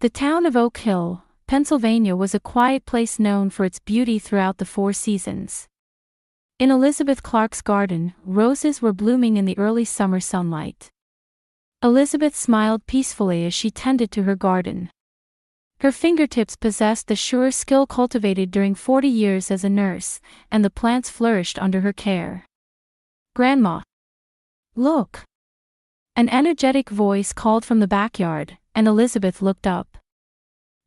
The town of Oak Hill, Pennsylvania was a quiet place known for its beauty throughout the 4 seasons. In Elizabeth Clark's garden, roses were blooming in the early summer sunlight. Elizabeth smiled peacefully as she tended to her garden. Her fingertips possessed the sure skill cultivated during 40 years as a nurse, and the plants flourished under her care. "Grandma! Look!" An energetic voice called from the backyard, and Elizabeth looked up.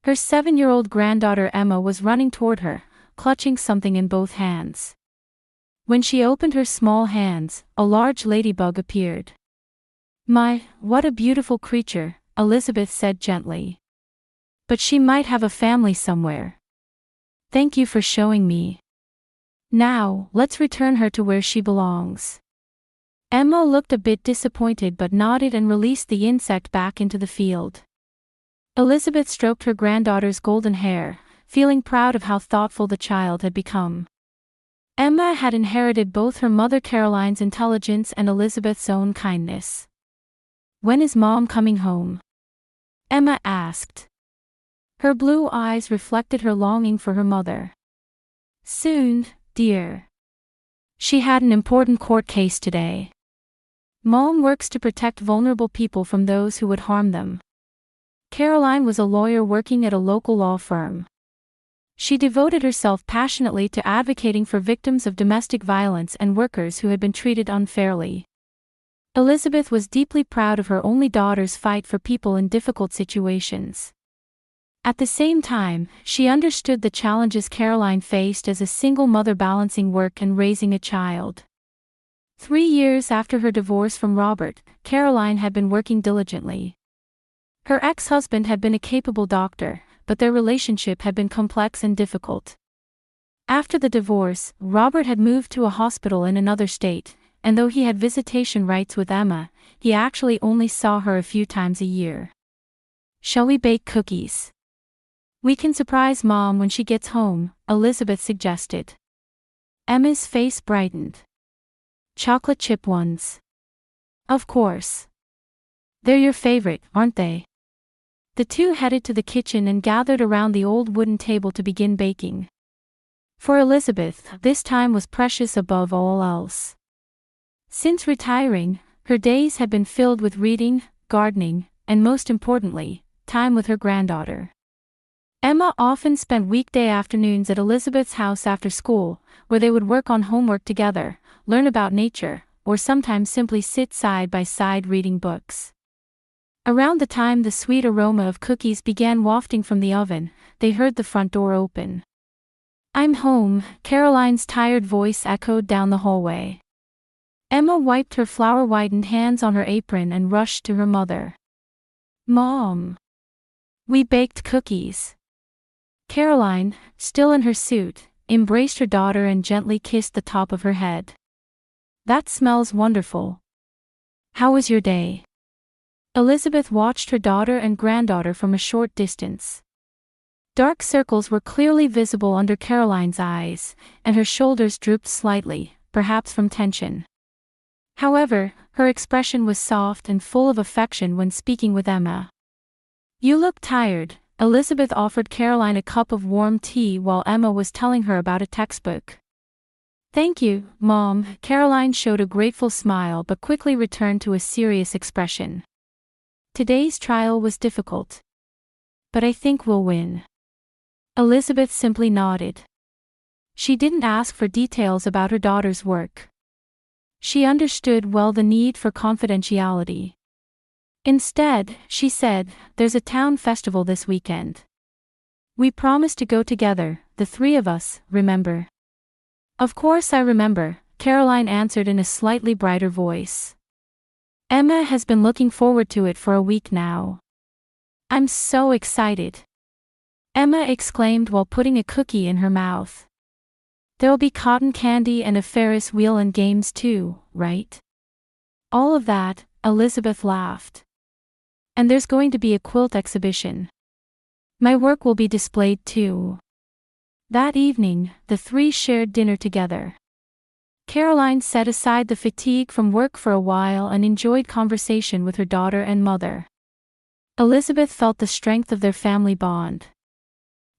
Her 7-year-old granddaughter Emma was running toward her, clutching something in both hands. When she opened her small hands, a large ladybug appeared. "My, what a beautiful creature," Elizabeth said gently. "But she might have a family somewhere. Thank you for showing me. Now, let's return her to where she belongs." Emma looked a bit disappointed but nodded and released the insect back into the field. Elizabeth stroked her granddaughter's golden hair, feeling proud of how thoughtful the child had become. Emma had inherited both her mother Caroline's intelligence and Elizabeth's own kindness. "When is Mom coming home?" Emma asked. Her blue eyes reflected her longing for her mother. "Soon, dear. She had an important court case today. Mom works to protect vulnerable people from those who would harm them." Caroline was a lawyer working at a local law firm. She devoted herself passionately to advocating for victims of domestic violence and workers who had been treated unfairly. Elizabeth was deeply proud of her only daughter's fight for people in difficult situations. At the same time, she understood the challenges Caroline faced as a single mother balancing work and raising a child. 3 years after her divorce from Robert, Caroline had been working diligently. Her ex-husband had been a capable doctor, but their relationship had been complex and difficult. After the divorce, Robert had moved to a hospital in another state, and though he had visitation rights with Emma, he actually only saw her a few times a year. "Shall we bake cookies? We can surprise Mom when she gets home," Elizabeth suggested. Emma's face brightened. "Chocolate chip ones? Of course. They're your favorite, aren't they?" The two headed to the kitchen and gathered around the old wooden table to begin baking. For Elizabeth, this time was precious above all else. Since retiring, her days had been filled with reading, gardening, and most importantly, time with her granddaughter. Emma often spent weekday afternoons at Elizabeth's house after school, where they would work on homework together, learn about nature, or sometimes simply sit side by side reading books. Around the time the sweet aroma of cookies began wafting from the oven, they heard the front door open. "I'm home," Caroline's tired voice echoed down the hallway. Emma wiped her flour-whitened hands on her apron and rushed to her mother. "Mom! We baked cookies." Caroline, still in her suit, embraced her daughter and gently kissed the top of her head. "That smells wonderful. How was your day?" Elizabeth watched her daughter and granddaughter from a short distance. Dark circles were clearly visible under Caroline's eyes, and her shoulders drooped slightly, perhaps from tension. However, her expression was soft and full of affection when speaking with Emma. "You look tired," Elizabeth offered Caroline a cup of warm tea while Emma was telling her about a textbook. "Thank you, Mom." Caroline showed a grateful smile but quickly returned to a serious expression. "Today's trial was difficult. But I think we'll win." Elizabeth simply nodded. She didn't ask for details about her daughter's work. She understood well the need for confidentiality. Instead, she said, "There's a town festival this weekend. We promised to go together, the 3 of us, remember?" "Of course I remember," Caroline answered in a slightly brighter voice. "Emma has been looking forward to it for a week now. I'm so excited," Emma exclaimed while putting a cookie in her mouth. "There'll be cotton candy and a Ferris wheel and games too, right?" "All of that," Elizabeth laughed. "And there's going to be a quilt exhibition. My work will be displayed too." That evening, the 3 shared dinner together. Caroline set aside the fatigue from work for a while and enjoyed conversation with her daughter and mother. Elizabeth felt the strength of their family bond.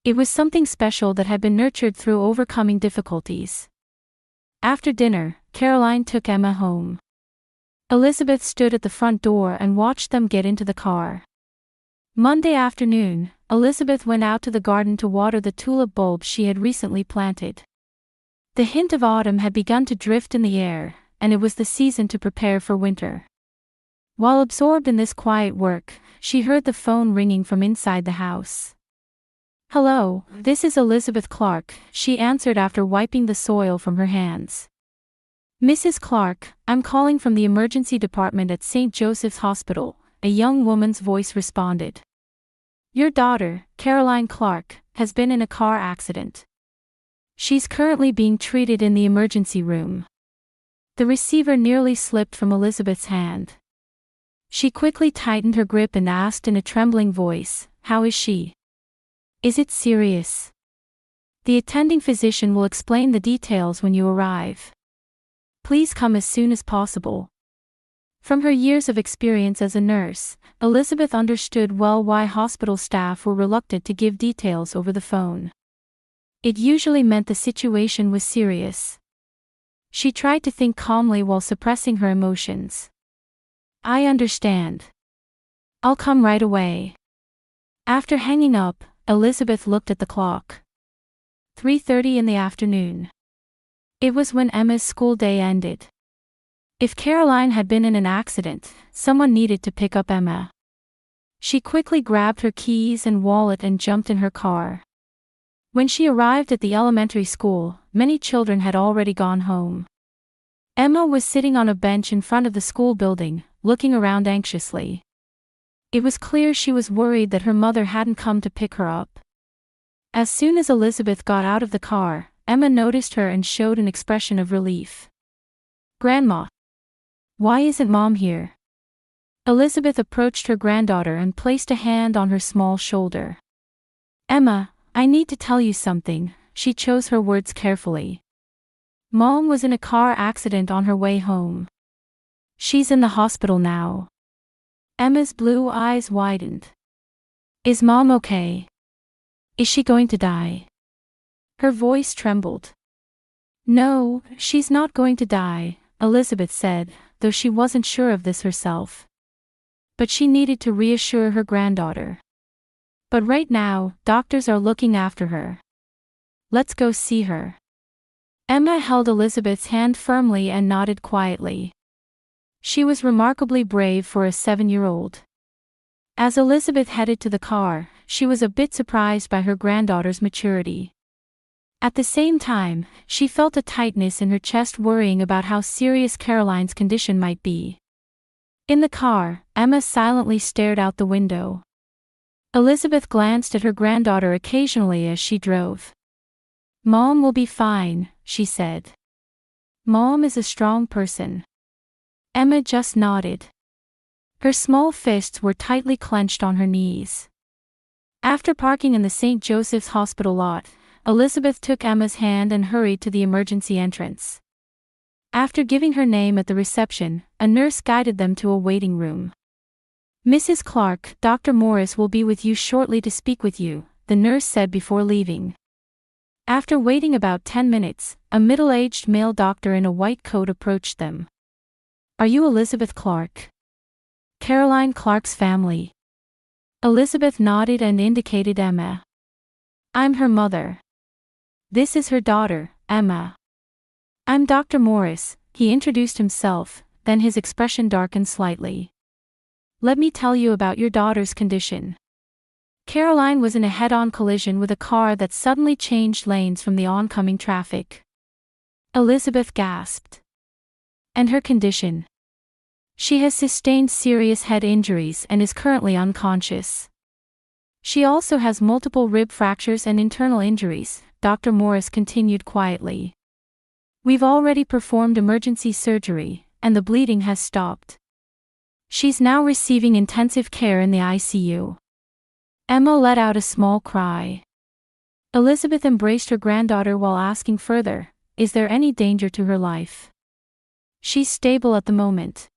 It was something special that had been nurtured through overcoming difficulties. After dinner, Caroline took Emma home. Elizabeth stood at the front door and watched them get into the car. Monday afternoon, Elizabeth went out to the garden to water the tulip bulbs she had recently planted. The hint of autumn had begun to drift in the air, and it was the season to prepare for winter. While absorbed in this quiet work, she heard the phone ringing from inside the house. "Hello, this is Elizabeth Clark," she answered after wiping the soil from her hands. "Mrs. Clark, I'm calling from the emergency department at St. Joseph's Hospital," a young woman's voice responded. "Your daughter, Caroline Clark, has been in a car accident. She's currently being treated in the emergency room." The receiver nearly slipped from Elizabeth's hand. She quickly tightened her grip and asked in a trembling voice, "How is she? Is it serious?" "The attending physician will explain the details when you arrive. Please come as soon as possible." From her years of experience as a nurse, Elizabeth understood well why hospital staff were reluctant to give details over the phone. It usually meant the situation was serious. She tried to think calmly while suppressing her emotions. "I understand. I'll come right away." After hanging up, Elizabeth looked at the clock. 3:30 in the afternoon. It was when Emma's school day ended. If Caroline had been in an accident, someone needed to pick up Emma. She quickly grabbed her keys and wallet and jumped in her car. When she arrived at the elementary school, many children had already gone home. Emma was sitting on a bench in front of the school building, looking around anxiously. It was clear she was worried that her mother hadn't come to pick her up. As soon as Elizabeth got out of the car, Emma noticed her and showed an expression of relief. "Grandma. Why isn't Mom here?" Elizabeth approached her granddaughter and placed a hand on her small shoulder. "Emma, I need to tell you something," she chose her words carefully. "Mom was in a car accident on her way home. She's in the hospital now." Emma's blue eyes widened. "Is Mom okay? Is she going to die?" Her voice trembled. "No, she's not going to die," Elizabeth said, though she wasn't sure of this herself. But she needed to reassure her granddaughter. "But right now, doctors are looking after her. Let's go see her." Emma held Elizabeth's hand firmly and nodded quietly. She was remarkably brave for a 7-year-old. As Elizabeth headed to the car, she was a bit surprised by her granddaughter's maturity. At the same time, she felt a tightness in her chest, worrying about how serious Caroline's condition might be. In the car, Emma silently stared out the window. Elizabeth glanced at her granddaughter occasionally as she drove. "Mom will be fine," she said. "Mom is a strong person." Emma just nodded. Her small fists were tightly clenched on her knees. After parking in the St. Joseph's Hospital lot, Elizabeth took Emma's hand and hurried to the emergency entrance. After giving her name at the reception, a nurse guided them to a waiting room. "Mrs. Clark, Dr. Morris will be with you shortly to speak with you," the nurse said before leaving. After waiting about 10 minutes, a middle-aged male doctor in a white coat approached them. "Are you Elizabeth Clark? Caroline Clark's family?" Elizabeth nodded and indicated Emma. "I'm her mother. This is her daughter, Emma." "I'm Dr. Morris," he introduced himself, then his expression darkened slightly. "Let me tell you about your daughter's condition." Caroline was in a head-on collision with a car that suddenly changed lanes from the oncoming traffic. Elizabeth gasped. "And her condition?" "She has sustained serious head injuries and is currently unconscious. She also has multiple rib fractures and internal injuries," Dr. Morris continued quietly. "We've already performed emergency surgery, and the bleeding has stopped. She's now receiving intensive care in the ICU." Emma let out a small cry. Elizabeth embraced her granddaughter while asking further, "Is there any danger to her life?" "She's stable at the moment.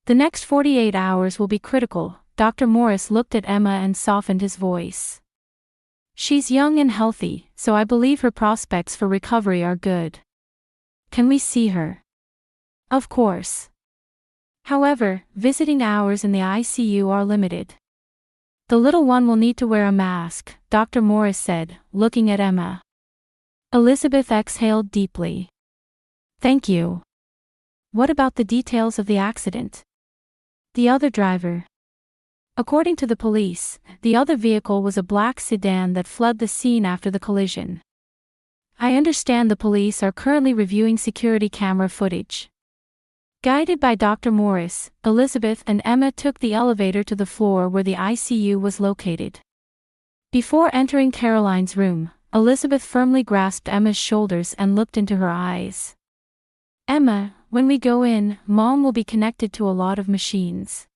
The next 48 hours will be critical," Dr. Morris looked at Emma and softened his voice. She's young and healthy, so I believe her prospects for recovery are good. Can we see her? Of course. However, visiting hours in the ICU are limited. The little one will need to wear a mask, Dr. Morris said, looking at Emma. Elizabeth exhaled deeply. Thank you. What about the details of the accident? The other driver. According to the police, the other vehicle was a black sedan that fled the scene after the collision. I understand the police are currently reviewing security camera footage. Guided by Dr. Morris, Elizabeth and Emma took the elevator to the floor where the ICU was located. Before entering Caroline's room, Elizabeth firmly grasped Emma's shoulders and looked into her eyes. Emma, when we go in, Mom will be connected to a lot of machines.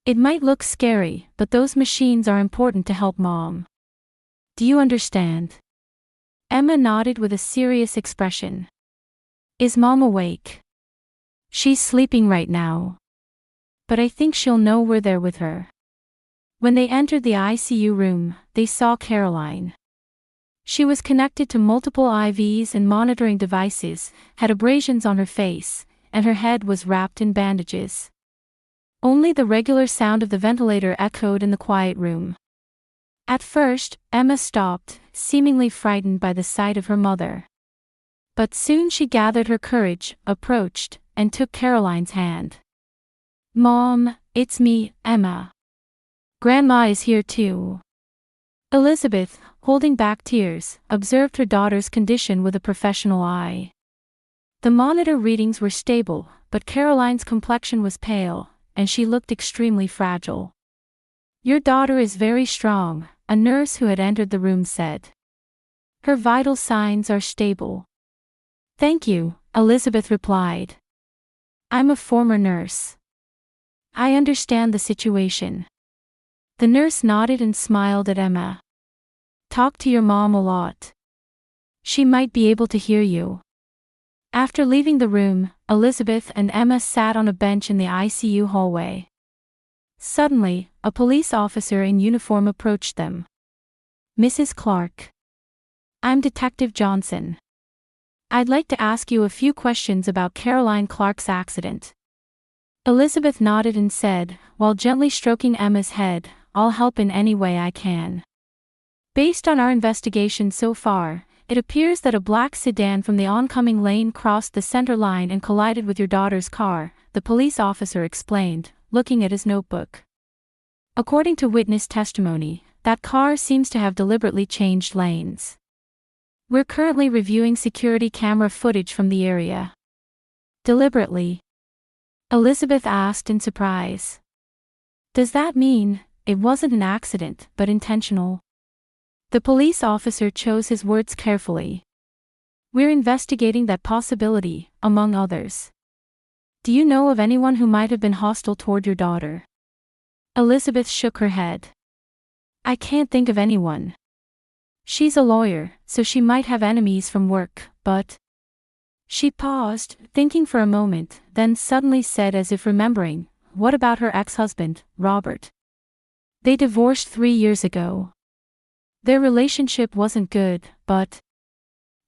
It might look scary, but those machines are important to help Mom. Do you understand? Emma nodded with a serious expression. Is Mom awake? She's sleeping right now. But I think she'll know we're there with her. When they entered the ICU room, they saw Caroline. She was connected to multiple IVs and monitoring devices, had abrasions on her face, and her head was wrapped in bandages. Only the regular sound of the ventilator echoed in the quiet room. At first, Emma stopped, seemingly frightened by the sight of her mother. But soon she gathered her courage, approached, and took Caroline's hand. Mom, it's me, Emma. Grandma is here too. Elizabeth, holding back tears, observed her daughter's condition with a professional eye. The monitor readings were stable, but Caroline's complexion was pale, and she looked extremely fragile. Your daughter is very strong, a nurse who had entered the room said. Her vital signs are stable. Thank you, Elizabeth replied. I'm a former nurse. I understand the situation. The nurse nodded and smiled at Emma. Talk to your mom a lot. She might be able to hear you. After leaving the room, Elizabeth and Emma sat on a bench in the ICU hallway. Suddenly, a police officer in uniform approached them. Mrs. Clark. I'm Detective Johnson. I'd like to ask you a few questions about Caroline Clark's accident. Elizabeth nodded and said, while gently stroking Emma's head, I'll help in any way I can. Based on our investigation so far, it appears that a black sedan from the oncoming lane crossed the center line and collided with your daughter's car, the police officer explained, looking at his notebook. According to witness testimony, that car seems to have deliberately changed lanes. We're currently reviewing security camera footage from the area. Deliberately? Elizabeth asked in surprise. Does that mean it wasn't an accident, but intentional? The police officer chose his words carefully. We're investigating that possibility, among others. Do you know of anyone who might have been hostile toward your daughter? Elizabeth shook her head. I can't think of anyone. She's a lawyer, so she might have enemies from work, but... She paused, thinking for a moment, then suddenly said as if remembering, what about her ex-husband, Robert? They divorced 3 years ago. Their relationship wasn't good, but...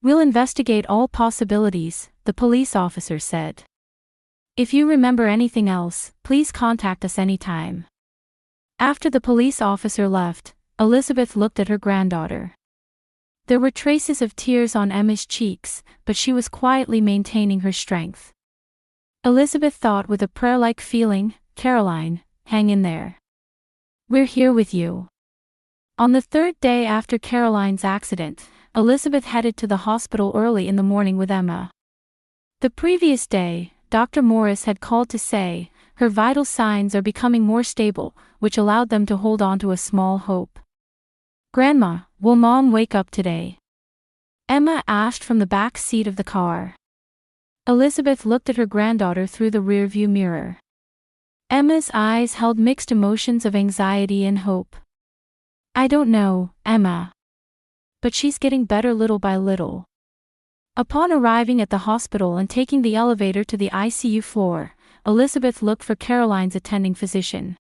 We'll investigate all possibilities, the police officer said. If you remember anything else, please contact us anytime. After the police officer left, Elizabeth looked at her granddaughter. There were traces of tears on Emma's cheeks, but she was quietly maintaining her strength. Elizabeth thought with a prayer-like feeling, Caroline, hang in there. We're here with you. On the third day after Caroline's accident, Elizabeth headed to the hospital early in the morning with Emma. The previous day, Dr. Morris had called to say, her vital signs are becoming more stable, which allowed them to hold on to a small hope. Grandma, will Mom wake up today? Emma asked from the back seat of the car. Elizabeth looked at her granddaughter through the rearview mirror. Emma's eyes held mixed emotions of anxiety and hope. I don't know, Emma. But she's getting better little by little. Upon arriving at the hospital and taking the elevator to the ICU floor, Elizabeth looked for Caroline's attending physician.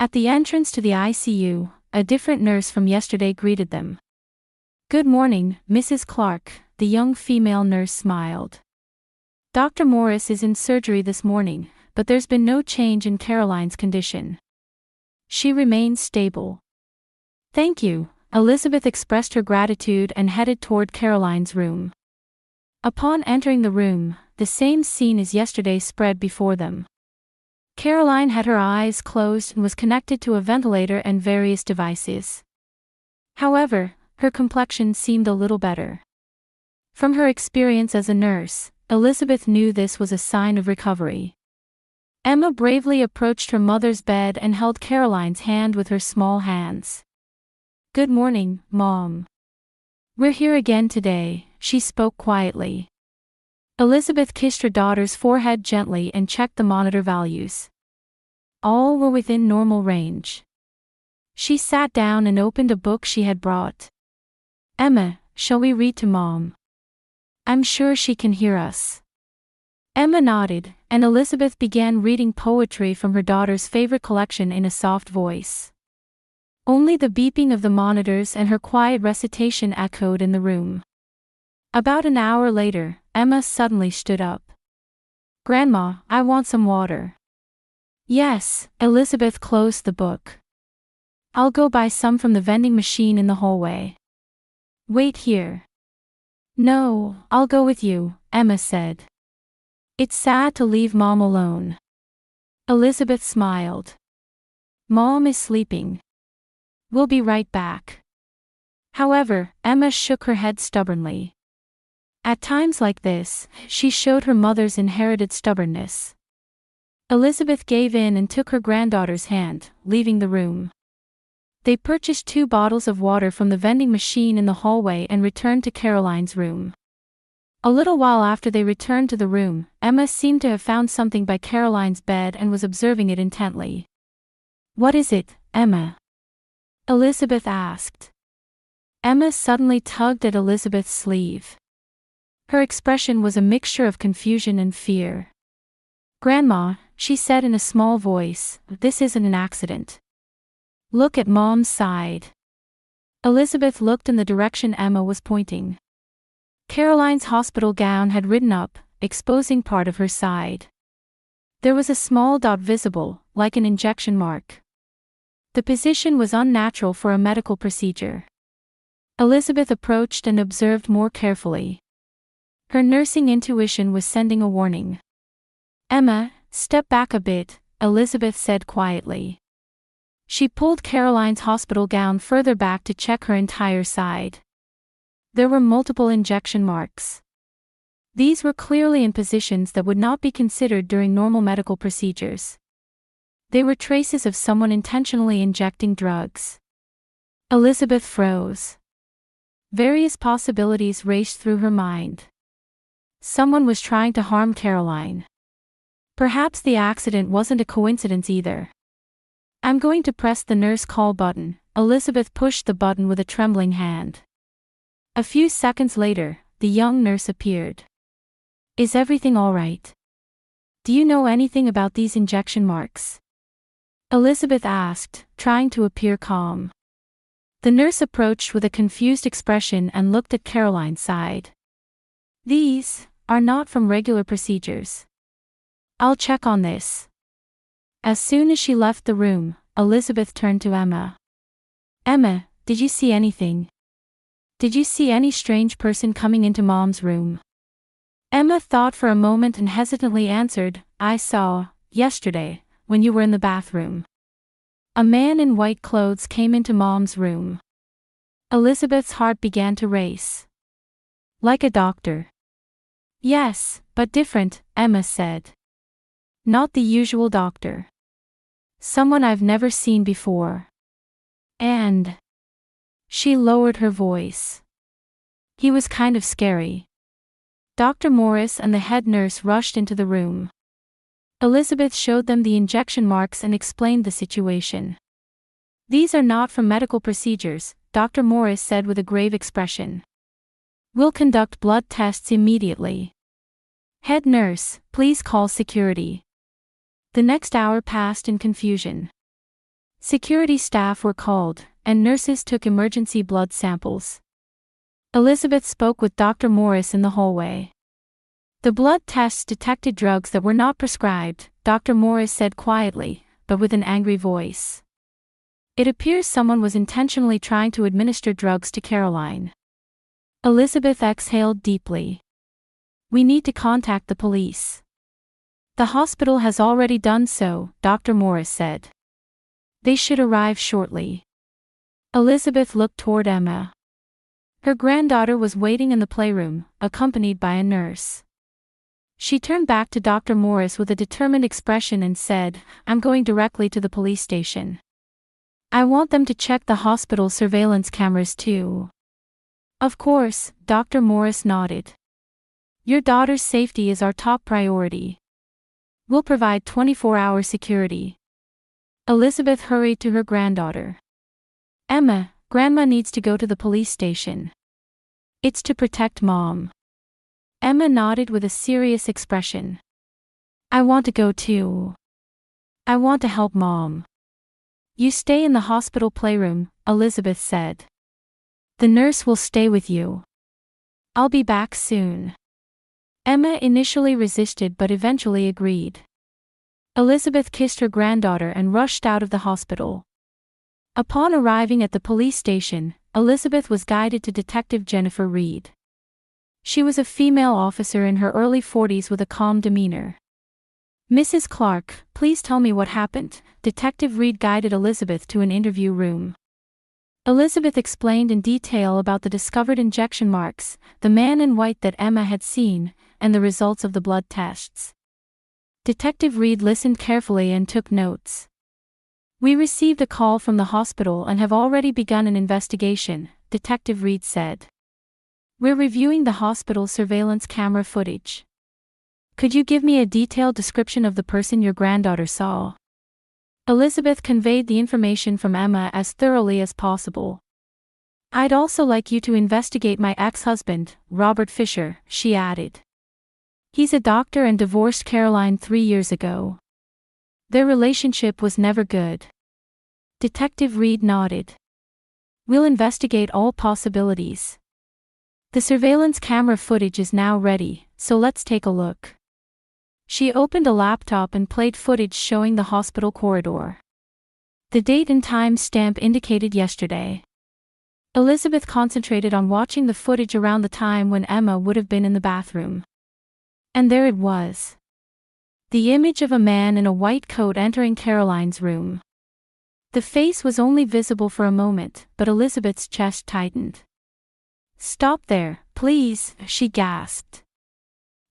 At the entrance to the ICU, a different nurse from yesterday greeted them. "Good morning, Mrs. Clark," the young female nurse smiled. "Dr. Morris is in surgery this morning, but there's been no change in Caroline's condition. She remains stable." "Thank you," Elizabeth expressed her gratitude and headed toward Caroline's room. Upon entering the room, the same scene as yesterday spread before them. Caroline had her eyes closed and was connected to a ventilator and various devices. However, her complexion seemed a little better. From her experience as a nurse, Elizabeth knew this was a sign of recovery. Emma bravely approached her mother's bed and held Caroline's hand with her small hands. "Good morning, Mom. We're here again today," she spoke quietly. Elizabeth kissed her daughter's forehead gently and checked the monitor values. All were within normal range. She sat down and opened a book she had brought. "Emma, shall we read to Mom? I'm sure she can hear us." Emma nodded, and Elizabeth began reading poetry from her daughter's favorite collection in a soft voice. Only the beeping of the monitors and her quiet recitation echoed in the room. About an hour later, Emma suddenly stood up. "Grandma, I want some water." "Yes," Elizabeth closed the book. "I'll go buy some from the vending machine in the hallway." "Wait here." "No, I'll go with you," Emma said. "It's sad to leave Mom alone." Elizabeth smiled. "Mom is sleeping. We'll be right back." However, Emma shook her head stubbornly. At times like this, she showed her mother's inherited stubbornness. Elizabeth gave in and took her granddaughter's hand, leaving the room. They purchased 2 bottles of water from the vending machine in the hallway and returned to Caroline's room. A little while after they returned to the room, Emma seemed to have found something by Caroline's bed and was observing it intently. "What is it, Emma?" Elizabeth asked. Emma suddenly tugged at Elizabeth's sleeve. Her expression was a mixture of confusion and fear. "Grandma," she said in a small voice, "this isn't an accident. Look at Mom's side." Elizabeth looked in the direction Emma was pointing. Caroline's hospital gown had ridden up, exposing part of her side. There was a small dot visible, like an injection mark. The position was unnatural for a medical procedure. Elizabeth approached and observed more carefully. Her nursing intuition was sending a warning. "Emma, step back a bit," Elizabeth said quietly. She pulled Caroline's hospital gown further back to check her entire side. There were multiple injection marks. These were clearly in positions that would not be considered during normal medical procedures. They were traces of someone intentionally injecting drugs. Elizabeth froze. Various possibilities raced through her mind. Someone was trying to harm Caroline. Perhaps the accident wasn't a coincidence either. "I'm going to press the nurse call button." Elizabeth pushed the button with a trembling hand. A few seconds later, the young nurse appeared. "Is everything all right? Do you know anything about these injection marks?" Elizabeth asked, trying to appear calm. The nurse approached with a confused expression and looked at Caroline's side. "These are not from regular procedures. I'll check on this." As soon as she left the room, Elizabeth turned to Emma. "Emma, did you see anything? Did you see any strange person coming into Mom's room?" Emma thought for a moment and hesitantly answered, "I saw, yesterday, when you were in the bathroom. A man in white clothes came into Mom's room." Elizabeth's heart began to race. "Like a doctor?" "Yes, but different," Emma said. "Not the usual doctor. Someone I've never seen before. And..." She lowered her voice. "He was kind of scary." Dr. Morris and the head nurse rushed into the room. Elizabeth showed them the injection marks and explained the situation. "These are not from medical procedures," Dr. Morris said with a grave expression. "We'll conduct blood tests immediately. Head nurse, please call security." The next hour passed in confusion. Security staff were called, and nurses took emergency blood samples. Elizabeth spoke with Dr. Morris in the hallway. The blood tests detected drugs that were not prescribed, Dr. Morris said quietly, but with an angry voice. It appears someone was intentionally trying to administer drugs to Caroline. Elizabeth exhaled deeply. We need to contact the police. The hospital has already done so, Dr. Morris said. They should arrive shortly. Elizabeth looked toward Emma. Her granddaughter was waiting in the playroom, accompanied by a nurse. She turned back to Dr. Morris with a determined expression and said, I'm going directly to the police station. I want them to check the hospital surveillance cameras too. Of course, Dr. Morris nodded. Your daughter's safety is our top priority. We'll provide 24-hour security. Elizabeth hurried to her granddaughter. Emma, Grandma needs to go to the police station. It's to protect Mom. Emma nodded with a serious expression. I want to go too. I want to help Mom. You stay in the hospital playroom, Elizabeth said. The nurse will stay with you. I'll be back soon. Emma initially resisted but eventually agreed. Elizabeth kissed her granddaughter and rushed out of the hospital. Upon arriving at the police station, Elizabeth was guided to Detective Jennifer Reed. She was a female officer in her early 40s with a calm demeanor. Mrs. Clark, please tell me what happened. Detective Reed guided Elizabeth to an interview room. Elizabeth explained in detail about the discovered injection marks, the man in white that Emma had seen, and the results of the blood tests. Detective Reed listened carefully and took notes. We received a call from the hospital and have already begun an investigation, Detective Reed said. We're reviewing the hospital surveillance camera footage. Could you give me a detailed description of the person your granddaughter saw? Elizabeth conveyed the information from Emma as thoroughly as possible. I'd also like you to investigate my ex-husband, Robert Fisher, she added. He's a doctor and divorced Caroline 3 years ago. Their relationship was never good. Detective Reed nodded. We'll investigate all possibilities. The surveillance camera footage is now ready, so let's take a look. She opened a laptop and played footage showing the hospital corridor. The date and time stamp indicated yesterday. Elizabeth concentrated on watching the footage around the time when Emma would have been in the bathroom. And there it was. The image of a man in a white coat entering Caroline's room. The face was only visible for a moment, but Elizabeth's chest tightened. Stop there, please, she gasped.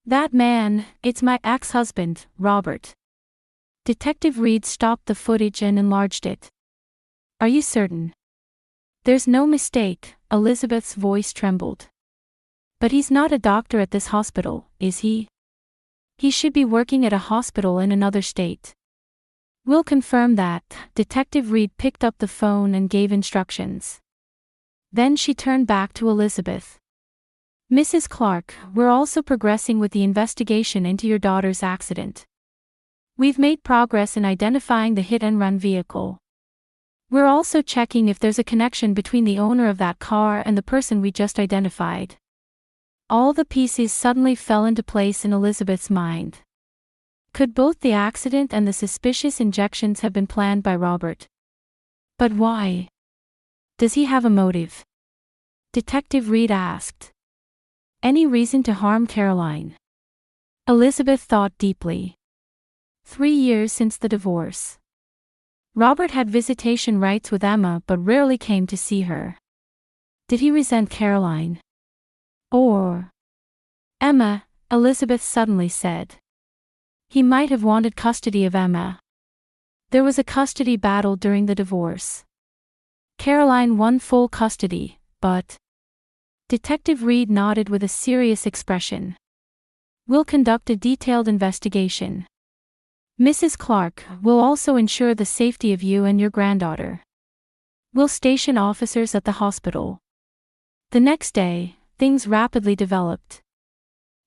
That man, it's my ex-husband, Robert. Detective Reed stopped the footage and enlarged it. Are you certain? There's no mistake, Elizabeth's voice trembled. But he's not a doctor at this hospital, is he? He should be working at a hospital in another state. We'll confirm that. Detective Reed picked up the phone and gave instructions. Then she turned back to Elizabeth. Mrs. Clark, we're also progressing with the investigation into your daughter's accident. We've made progress in identifying the hit-and-run vehicle. We're also checking if there's a connection between the owner of that car and the person we just identified. All the pieces suddenly fell into place in Elizabeth's mind. Could both the accident and the suspicious injections have been planned by Robert? But why? Does he have a motive? Detective Reed asked. Any reason to harm Caroline? Elizabeth thought deeply. 3 years since the divorce. Robert had visitation rights with Emma but rarely came to see her. Did he resent Caroline? Or Emma, Elizabeth suddenly said. He might have wanted custody of Emma. There was a custody battle during the divorce. Caroline won full custody, but... Detective Reed nodded with a serious expression. We'll conduct a detailed investigation. Mrs. Clark, will also ensure the safety of you and your granddaughter. We'll station officers at the hospital. The next day, things rapidly developed.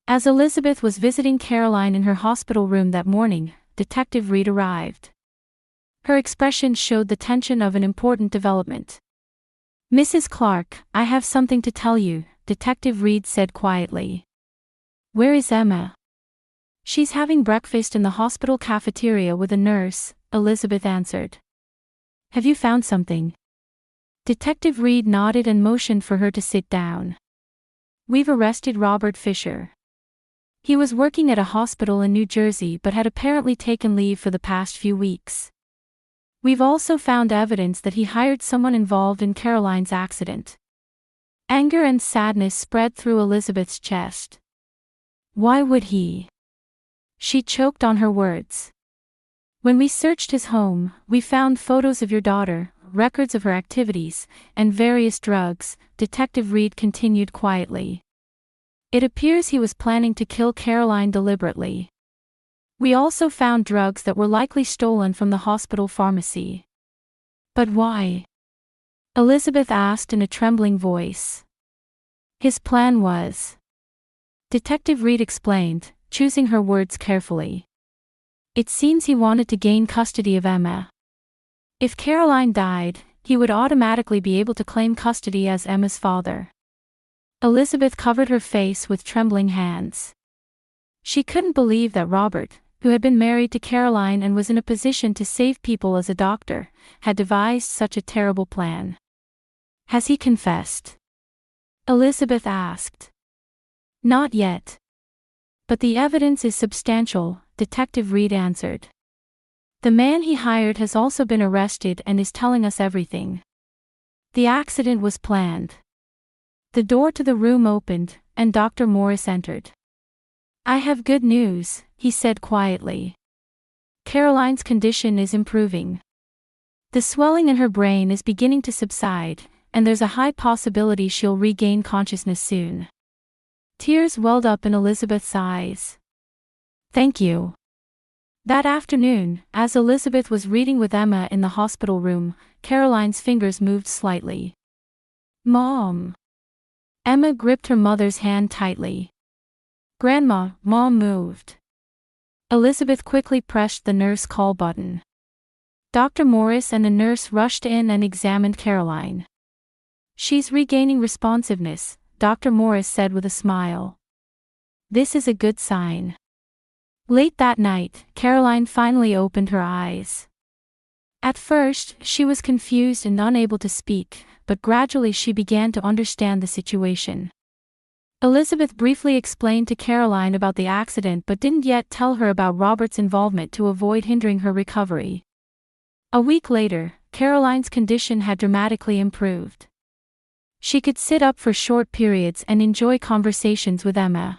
As Elizabeth was visiting Caroline in her hospital room that morning, Detective Reed arrived. Her expression showed the tension of an important development. "Mrs. Clark, I have something to tell you," Detective Reed said quietly. "Where is Emma?" "She's having breakfast in the hospital cafeteria with a nurse," Elizabeth answered. "Have you found something?" Detective Reed nodded and motioned for her to sit down. "We've arrested Robert Fisher. He was working at a hospital in New Jersey but had apparently taken leave for the past few weeks. We've also found evidence that he hired someone involved in Caroline's accident." Anger and sadness spread through Elizabeth's chest. "Why would he?" She choked on her words. "When we searched his home, we found photos of your daughter, records of her activities, and various drugs," Detective Reed continued quietly. "It appears he was planning to kill Caroline deliberately. We also found drugs that were likely stolen from the hospital pharmacy." "But why?" Elizabeth asked in a trembling voice. "His plan was," Detective Reed explained, choosing her words carefully. "It seems he wanted to gain custody of Emma. If Caroline died, he would automatically be able to claim custody as Emma's father." Elizabeth covered her face with trembling hands. She couldn't believe that Robert, who had been married to Caroline and was in a position to save people as a doctor, had devised such a terrible plan. "Has he confessed?" Elizabeth asked. "Not yet. But the evidence is substantial," Detective Reed answered. "The man he hired has also been arrested and is telling us everything. The accident was planned." The door to the room opened, and Dr. Morris entered. "I have good news," he said quietly. "Caroline's condition is improving. The swelling in her brain is beginning to subside, and there's a high possibility she'll regain consciousness soon." Tears welled up in Elizabeth's eyes. "Thank you." That afternoon, as Elizabeth was reading with Emma in the hospital room, Caroline's fingers moved slightly. "Mom." Emma gripped her mother's hand tightly. "Grandma," Mom moved. Elizabeth quickly pressed the nurse call button. Dr. Morris and a nurse rushed in and examined Caroline. "She's regaining responsiveness," Dr. Morris said with a smile. "This is a good sign." Late that night, Caroline finally opened her eyes. At first, she was confused and unable to speak, but gradually she began to understand the situation. Elizabeth briefly explained to Caroline about the accident but didn't yet tell her about Robert's involvement to avoid hindering her recovery. A week later, Caroline's condition had dramatically improved. She could sit up for short periods and enjoy conversations with Emma.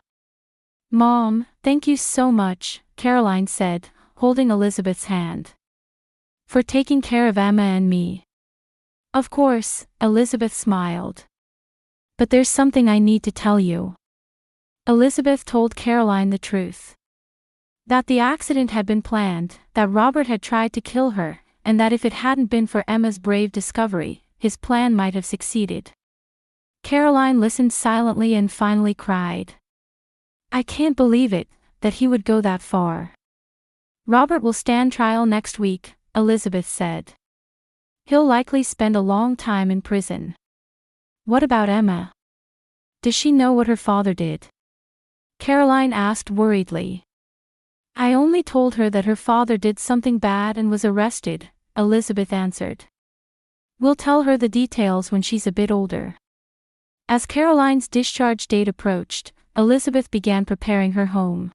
"Mom, thank you so much," Caroline said, holding Elizabeth's hand. "For taking care of Emma and me." "Of course," Elizabeth smiled. "But there's something I need to tell you." Elizabeth told Caroline the truth. That the accident had been planned, that Robert had tried to kill her, and that if it hadn't been for Emma's brave discovery, his plan might have succeeded. Caroline listened silently and finally cried. "I can't believe it, that he would go that far." "Robert will stand trial next week," Elizabeth said. "He'll likely spend a long time in prison." "What about Emma? Does she know what her father did?" Caroline asked worriedly. "I only told her that her father did something bad and was arrested," Elizabeth answered. "We'll tell her the details when she's a bit older." As Caroline's discharge date approached, Elizabeth began preparing her home.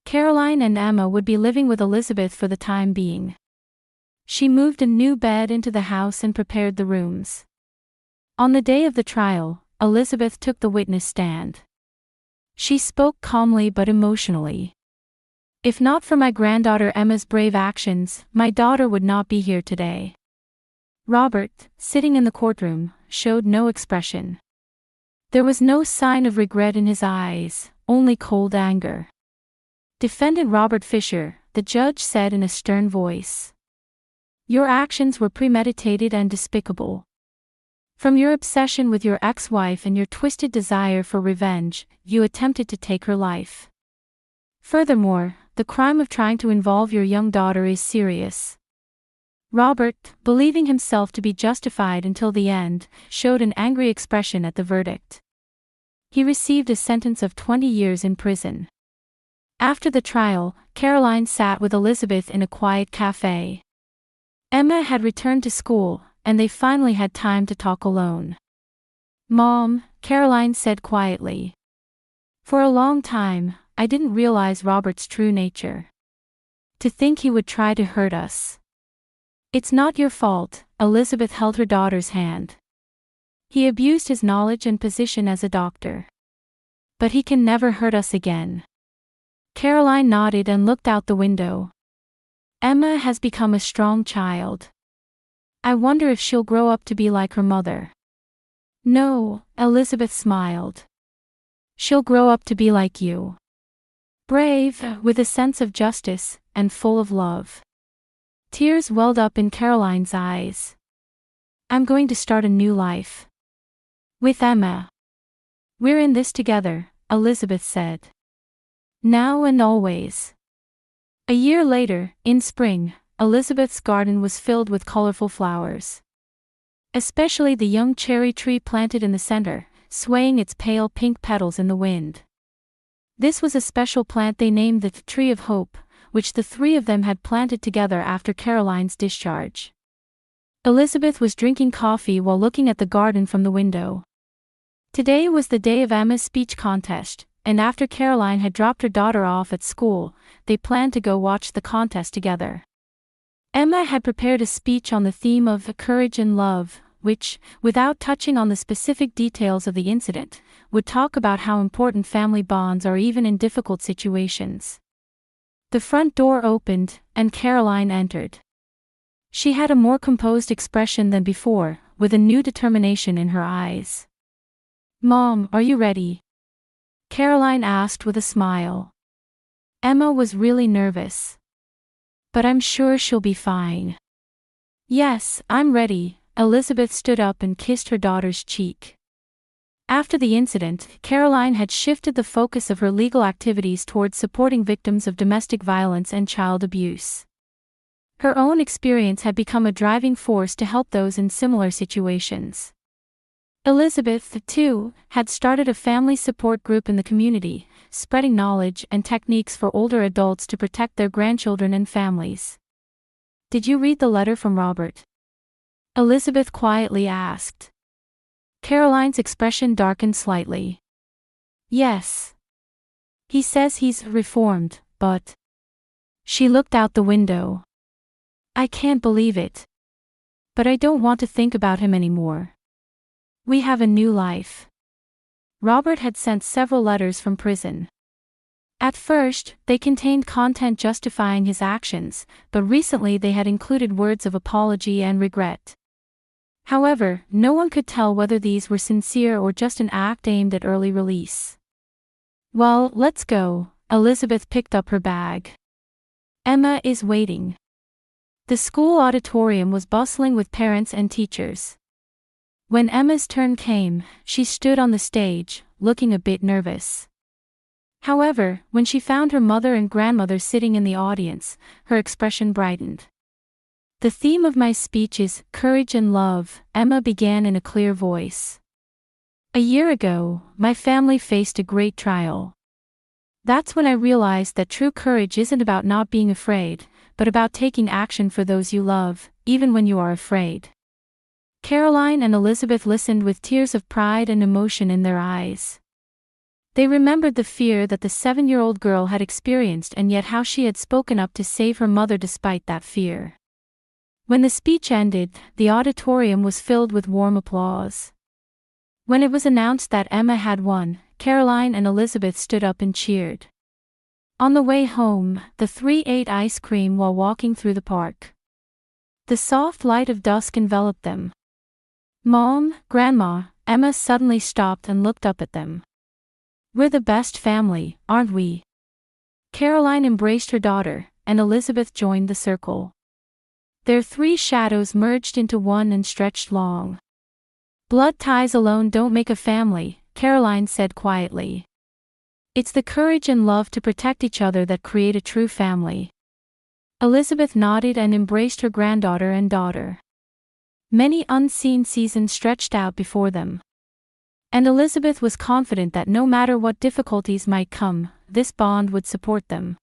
Caroline and Emma would be living with Elizabeth for the time being. She moved a new bed into the house and prepared the rooms. On the day of the trial, Elizabeth took the witness stand. She spoke calmly but emotionally. "If not for my granddaughter Emma's brave actions, my daughter would not be here today." Robert, sitting in the courtroom, showed no expression. There was no sign of regret in his eyes, only cold anger. "Defendant Robert Fisher," the judge said in a stern voice. "Your actions were premeditated and despicable. From your obsession with your ex-wife and your twisted desire for revenge, you attempted to take her life. Furthermore, the crime of trying to involve your young daughter is serious. Robert, believing himself to be justified until the end, showed an angry expression at the verdict. He received a sentence of 20 years in prison. After the trial, Caroline sat with Elizabeth in a quiet cafe. Emma had returned to school, and they finally had time to talk alone. "Mom," Caroline said quietly. "For a long time, I didn't realize Robert's true nature. To think he would try to hurt us." "It's not your fault," Elizabeth held her daughter's hand. "He abused his knowledge and position as a doctor. But he can never hurt us again." Caroline nodded and looked out the window. "Emma has become a strong child. I wonder if she'll grow up to be like her mother." "No," Elizabeth smiled. "She'll grow up to be like you. Brave, with a sense of justice, and full of love." Tears welled up in Caroline's eyes. "I'm going to start a new life. With Emma. We're in this together," Elizabeth said. "Now and always." A year later, in spring, Elizabeth's garden was filled with colorful flowers. Especially the young cherry tree planted in the center, swaying its pale pink petals in the wind. This was a special plant they named the Tree of Hope, which the three of them had planted together after Caroline's discharge. Elizabeth was drinking coffee while looking at the garden from the window. Today was the day of Emma's speech contest, and after Caroline had dropped her daughter off at school, they planned to go watch the contest together. Emma had prepared a speech on the theme of courage and love, which, without touching on the specific details of the incident, would talk about how important family bonds are even in difficult situations. The front door opened, and Caroline entered. She had a more composed expression than before, with a new determination in her eyes. "Mom, are you ready?" Caroline asked with a smile. Emma was really nervous. "But I'm sure she'll be fine." "Yes, I'm ready." Elizabeth stood up and kissed her daughter's cheek. After the incident, Caroline had shifted the focus of her legal activities towards supporting victims of domestic violence and child abuse. Her own experience had become a driving force to help those in similar situations. Elizabeth, too, had started a family support group in the community, spreading knowledge and techniques for older adults to protect their grandchildren and families. "Did you read the letter from Robert?" Elizabeth quietly asked. Caroline's expression darkened slightly. "Yes. He says he's reformed, but..." She looked out the window. "I can't believe it. But I don't want to think about him anymore. We have a new life." Robert had sent several letters from prison. At first, they contained content justifying his actions, but recently they had included words of apology and regret. However, no one could tell whether these were sincere or just an act aimed at early release. "Well, let's go." Elizabeth picked up her bag. "Emma is waiting." The school auditorium was bustling with parents and teachers. When Emma's turn came, she stood on the stage, looking a bit nervous. However, when she found her mother and grandmother sitting in the audience, her expression brightened. "The theme of my speech is courage and love," Emma began in a clear voice. "A year ago, my family faced a great trial. That's when I realized that true courage isn't about not being afraid, but about taking action for those you love, even when you are afraid." Caroline and Elizabeth listened with tears of pride and emotion in their eyes. They remembered the fear that the 7-year-old girl had experienced and yet how she had spoken up to save her mother despite that fear. When the speech ended, the auditorium was filled with warm applause. When it was announced that Emma had won, Caroline and Elizabeth stood up and cheered. On the way home, the three ate ice cream while walking through the park. The soft light of dusk enveloped them. "Mom, Grandma," Emma suddenly stopped and looked up at them. "We're the best family, aren't we?" Caroline embraced her daughter, and Elizabeth joined the circle. Their three shadows merged into one and stretched long. "Blood ties alone don't make a family," Caroline said quietly. "It's the courage and love to protect each other that create a true family." Elizabeth nodded and embraced her granddaughter and daughter. Many unseen seasons stretched out before them. And Elizabeth was confident that no matter what difficulties might come, this bond would support them.